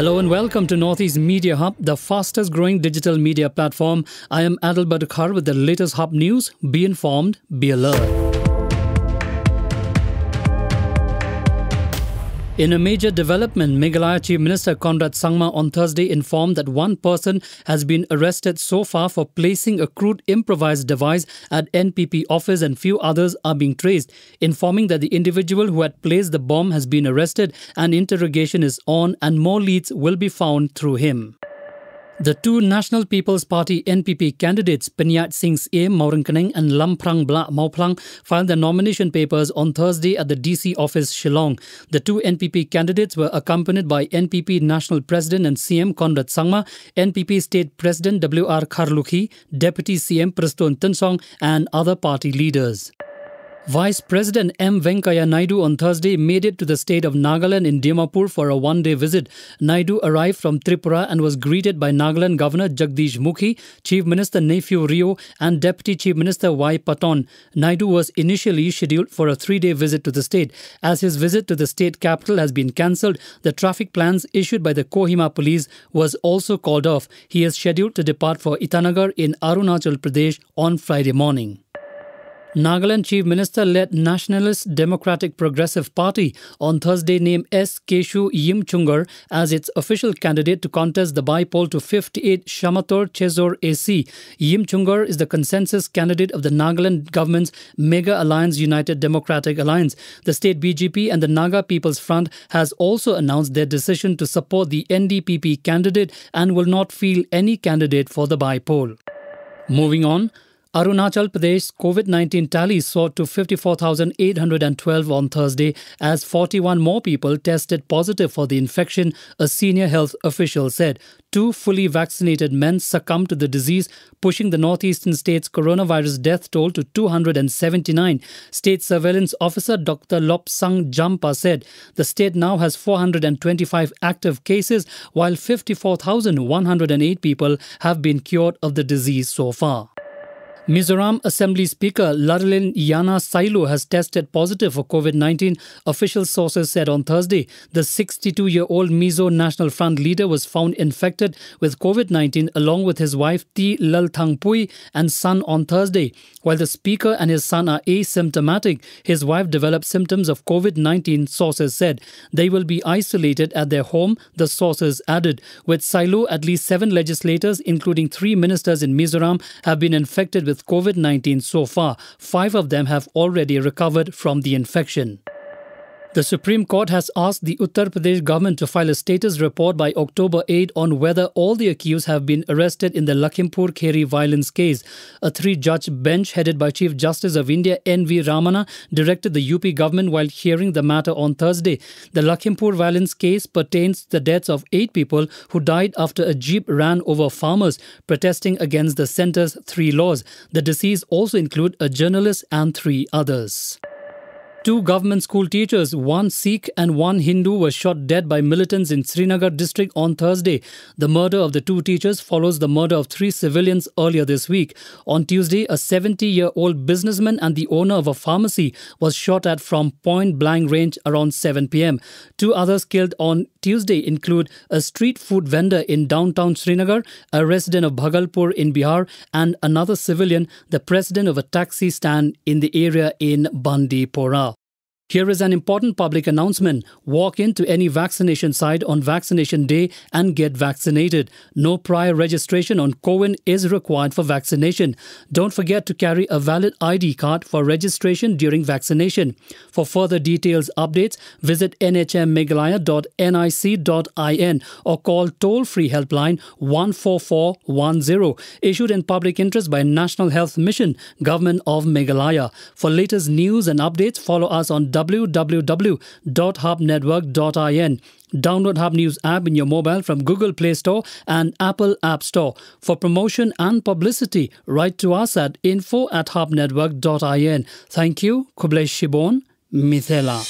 Hello and welcome to Northeast Media Hub, the fastest growing digital media platform. I am Adil Badkhar with the latest Hub news. Be informed, be alert. In a major development, Meghalaya Chief Minister Conrad Sangma on Thursday informed that one person has been arrested so far for placing a crude improvised device at NPP office and few others are being traced, informing that the individual who had placed the bomb has been arrested and interrogation is on and more leads will be found through him. The two National People's Party NPP candidates, Penyat Singh A. Maurangkaneng and Lamprang Bla Mauplang, filed their nomination papers on Thursday at the DC office, Shillong. The two NPP candidates were accompanied by NPP National President and CM Conrad Sangma, NPP State President W.R. Kharlukhi, Deputy CM Praston Tensong and other party leaders. Vice President M. Venkaiah Naidu on Thursday made it to the state of Nagaland in Dimapur for a one-day visit. Naidu arrived from Tripura and was greeted by Nagaland Governor Jagdish Mukhi, Chief Minister Neiphiu Rio and Deputy Chief Minister Y. Paton. Naidu was initially scheduled for a three-day visit to the state. As his visit to the state capital has been cancelled, the traffic plans issued by the Kohima police was also called off. He is scheduled to depart for Itanagar in Arunachal Pradesh on Friday morning. Nagaland Chief Minister-led Nationalist Democratic Progressive Party on Thursday named S. Keshu Yimchungar as its official candidate to contest the by-poll to 58 Shamator Chezor AC. Yimchungar is the consensus candidate of the Nagaland government's Mega Alliance United Democratic Alliance. The state BJP and the Naga People's Front has also announced their decision to support the NDPP candidate and will not field any candidate for the by-poll. Moving on, Arunachal Pradesh's COVID-19 tally soared to 54,812 on Thursday as 41 more people tested positive for the infection, a senior health official said. Two fully vaccinated men succumbed to the disease, pushing the northeastern state's coronavirus death toll to 279. State Surveillance Officer Dr. Lopsang Jampa said the state now has 425 active cases, while 54,108 people have been cured of the disease so far. Mizoram Assembly Speaker Ladalin Yana Sailu has tested positive for COVID-19, official sources said on Thursday. The 62-year-old Mizo National Front leader was found infected with COVID-19 along with his wife T. Lalthangpui and son on Thursday. While the speaker and his son are asymptomatic, his wife developed symptoms of COVID-19, sources said. They will be isolated at their home, the sources added. With Sailu, at least 7 legislators, including 3 ministers in Mizoram, have been infected with COVID-19 so far. 5 of them have already recovered from the infection. The Supreme Court has asked the Uttar Pradesh government to file a status report by October 8 on whether all the accused have been arrested in the Lakhimpur Kheri violence case. A 3-judge bench headed by Chief Justice of India N.V. Ramana directed the UP government while hearing the matter on Thursday. The Lakhimpur violence case pertains to the deaths of 8 people who died after a jeep ran over farmers protesting against the centre's 3 laws. The deceased also include a journalist and 3 others. 2 government school teachers, one Sikh and one Hindu, were shot dead by militants in Srinagar district on Thursday. The murder of the 2 teachers follows the murder of 3 civilians earlier this week. On Tuesday, a 70-year-old businessman and the owner of a pharmacy was shot at from point-blank range around 7 p.m. 2 others killed on Tuesday include a street food vendor in downtown Srinagar, a resident of Bhagalpur in Bihar, and another civilian, the president of a taxi stand in the area in Bandipora. Here is an important public announcement. Walk into any vaccination site on vaccination day and get vaccinated. No prior registration on COWIN is required for vaccination. Don't forget to carry a valid ID card for registration during vaccination. For further details updates, visit nhmmeghalaya.nic.in or call toll-free helpline 14410. Issued in public interest by National Health Mission, Government of Meghalaya. For latest news and updates, follow us on www.hubnetwork.in. Download Hub News app in your mobile from Google Play Store and Apple App Store. For promotion and publicity, write to us at info@hubnetwork.in. Thank you. Kublesh Shibon, Mithela.